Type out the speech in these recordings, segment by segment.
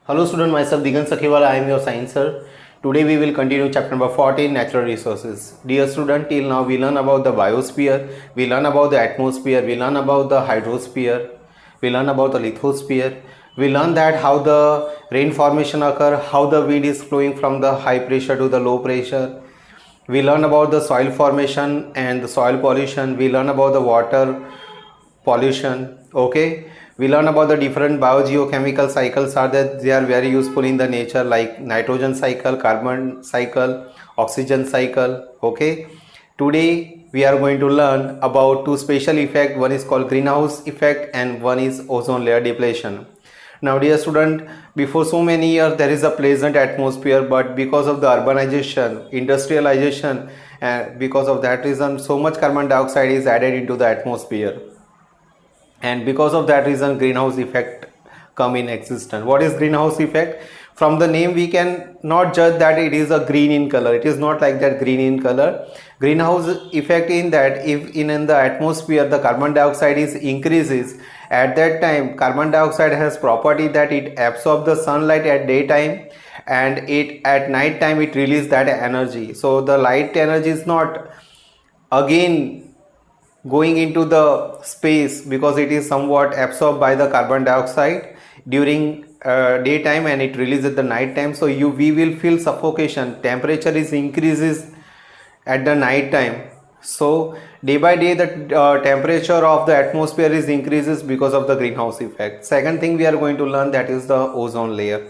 Hello student, myself Digan Sakhiwala, I am your science sir. Today we will continue chapter number 14, natural resources. Dear student, till now we learn about the biosphere, we learn about the atmosphere, we learn about the hydrosphere, we learn about the lithosphere, we learn that how the rain formation occur, how the wind is flowing from the high pressure to the low pressure. We learn about the soil formation and the soil pollution, we learn about the water pollution. Okay, we learn about the different biogeochemical cycles are that they are very useful in the nature, like nitrogen cycle, carbon cycle, oxygen cycle. Okay, today we are going to learn about two special effects. One is called greenhouse effect and one is ozone layer depletion. Now dear student, before so many years there is a pleasant atmosphere, but because of the urbanization, industrialization, and because of that reason so much carbon dioxide is added into the atmosphere, and because of that reason greenhouse effect come in existence. What is greenhouse effect? From the name we can not judge that it is a green in color. It is not like that green in color. Greenhouse effect in that if in the atmosphere the carbon dioxide is increases, at that time carbon dioxide has property that it absorbs the sunlight at daytime, and it at night time it releases that energy. So the light energy is not again going into the space because it is somewhat absorbed by the carbon dioxide during daytime and it releases at the night time. So we will feel suffocation, temperature is increases at the night time. So day by day the temperature of the atmosphere is increases because of the greenhouse effect. Second thing we are going to learn, that is the ozone layer.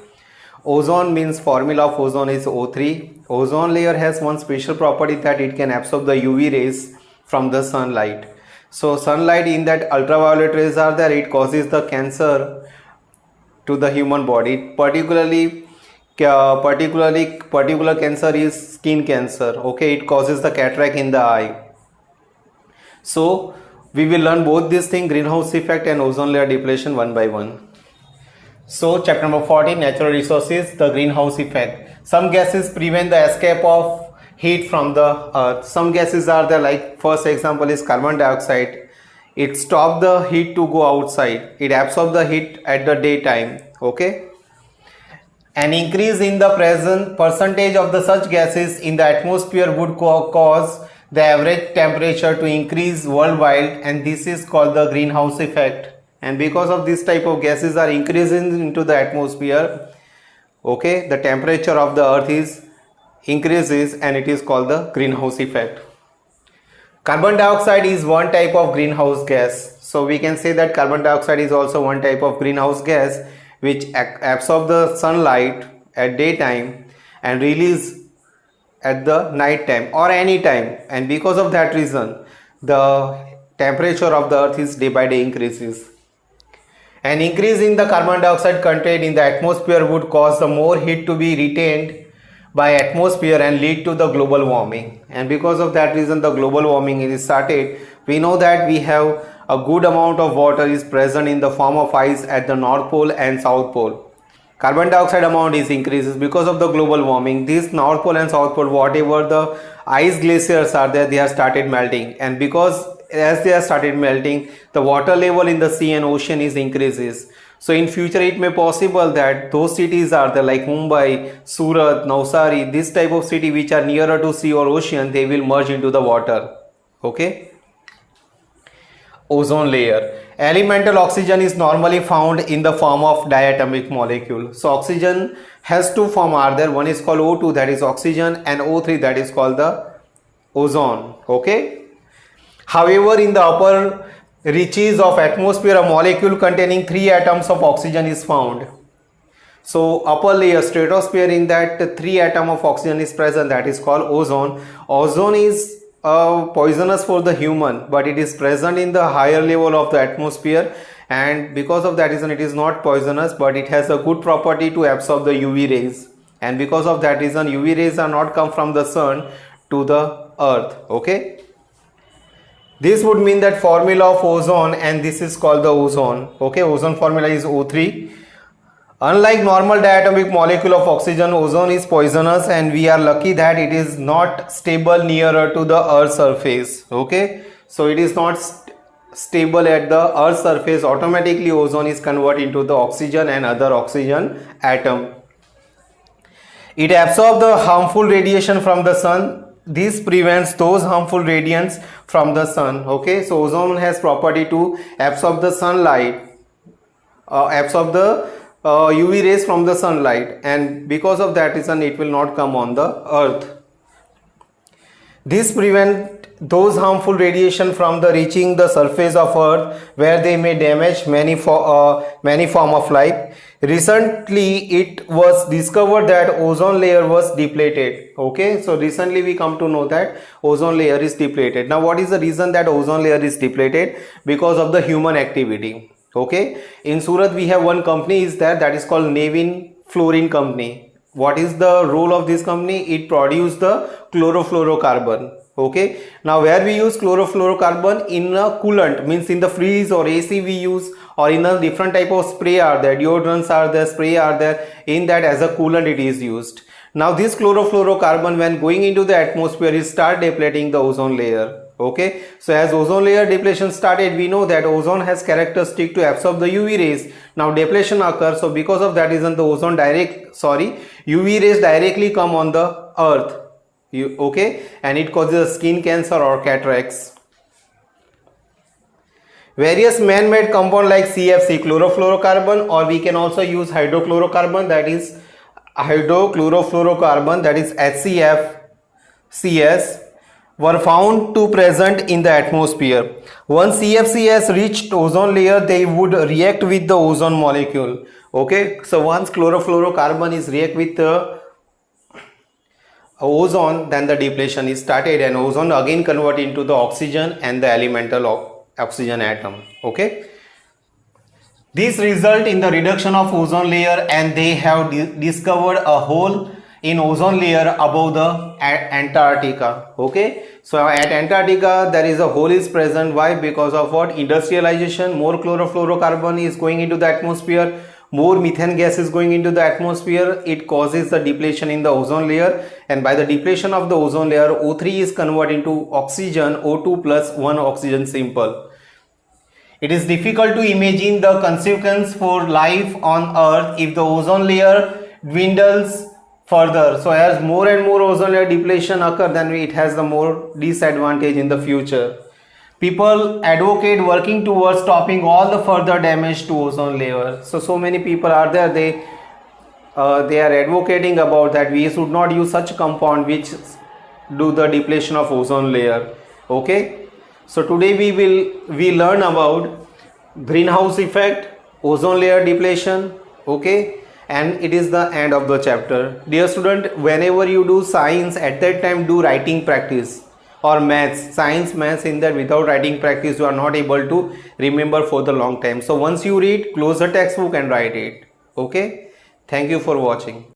Ozone means formula of ozone is O3. Ozone layer has one special property that it can absorb the UV rays from the sunlight. So sunlight in that ultraviolet rays are there, it causes the cancer to the human body. Particular cancer is skin cancer. Okay, it causes the cataract in the eye. So we will learn both these things, greenhouse effect and ozone layer depletion, one by one. So chapter number 14, natural resources, the greenhouse effect. Some gases prevent the escape of heat from the earth. Some gases are there, like first example is carbon dioxide. It stops the heat to go outside. It absorbs the heat at the daytime. Okay. An increase in the present percentage of the such gases in the atmosphere would cause the average temperature to increase worldwide, and this is called the greenhouse effect. And because of this type of gases are increasing into the atmosphere, okay, the temperature of the earth is increases and it is called the greenhouse effect. Carbon dioxide is one type of greenhouse gas. So we can say that carbon dioxide is also one type of greenhouse gas which absorb the sunlight at daytime and release at the night time or any time, and because of that reason the temperature of the earth is day by day increases. An increase in the carbon dioxide content in the atmosphere would cause the more heat to be retained by atmosphere and lead to the global warming, and because of that reason the global warming is started. We know that we have a good amount of water is present in the form of ice at the North Pole and South Pole. Carbon dioxide amount is increases because of the global warming. This North Pole and South Pole, whatever the ice glaciers are there, they have started melting, and because as they have started melting, the water level in the sea and ocean is increases. So in future it may possible that those cities are there like Mumbai, Surat, Navsari, this type of city which are nearer to sea or ocean, they will merge into the water. Okay. Ozone layer. Elemental oxygen is normally found in the form of diatomic molecule. So oxygen has two forms are there. One is called O2, that is oxygen, and O3, that is called the ozone. Okay. However, in the upper reaches of atmosphere, a molecule containing 3 atoms of oxygen is found. So upper layer stratosphere, in that 3 atoms of oxygen is present, that is called ozone. Ozone is poisonous for the human, but it is present in the higher level of the atmosphere, and because of that reason it is not poisonous, but it has a good property to absorb the UV rays, and because of that reason UV rays are not come from the sun to the earth. Okay. This would mean that formula of ozone, and this is called the ozone. Okay, ozone formula is O3. Unlike normal diatomic molecule of oxygen, ozone is poisonous, and we are lucky that it is not stable nearer to the earth's surface. Okay, so it is not stable at the earth's surface, automatically ozone is converted into the oxygen and other oxygen atom. It absorbs the harmful radiation from the sun. This prevents those harmful radiance from the sun. Okay, so ozone has property to absorb the sunlight, absorb the UV rays from the sunlight, and because of that reason it will not come on the earth. This prevent those harmful radiation from the reaching the surface of earth, where they may damage many form of life. Recently it was discovered that ozone layer was depleted. Okay, so recently we come to know that ozone layer is depleted. Now what is the reason that ozone layer is depleted? Because of the human activity. Okay, in Surat we have one company is there, that is called Navin Fluorine Company. What is the role of this company? It produces the chlorofluorocarbon. Okay, now where we use chlorofluorocarbon? In a coolant, means in the freeze or AC we use, or in a different type of spray are there, deodorants are there, spray are there, in that as a coolant it is used. Now this chlorofluorocarbon, when going into the atmosphere, it start depleting the ozone layer. Okay, so as ozone layer depletion started, we know that ozone has characteristic to absorb the UV rays. Now depletion occurs, so because of that reason the UV rays directly come on the earth. Okay, and it causes skin cancer or cataracts. Various man-made compound like CFC, chlorofluorocarbon, or we can also use hydrochlorocarbon, that is hydrochlorofluorocarbon, that is HCF, CS, were found to present in the atmosphere. Once CFC has reached ozone layer, they would react with the ozone molecule. Okay, so once chlorofluorocarbon is react with the ozone, then the depletion is started, and ozone again convert into the oxygen and the elemental oxygen atom. Okay, this result in the reduction of ozone layer, and they have discovered a hole in ozone layer above the Antarctica. Okay, so at Antarctica there is a hole is present. Why? Because of what? Industrialization. More chlorofluorocarbon is going into the atmosphere, more methane gas is going into the atmosphere. It causes the depletion in the ozone layer, and by the depletion of the ozone layer, O3 is converted into oxygen, O2 plus 1 oxygen simple. It is difficult to imagine the consequence for life on earth if the ozone layer dwindles further. So as more and more ozone layer depletion occur, then it has the more disadvantage in the future. People advocate working towards stopping all the further damage to ozone layer. So many people are there, they are advocating about that we should not use such compound which do the depletion of ozone layer. Okay, so today we learn about greenhouse effect, ozone layer depletion. Okay, and it is the end of the chapter. Dear student, whenever you do science, at that time do writing practice, or maths, science, maths, in that without writing practice you are not able to remember for the long time. So once you read, close the textbook and write it. Okay, thank you for watching.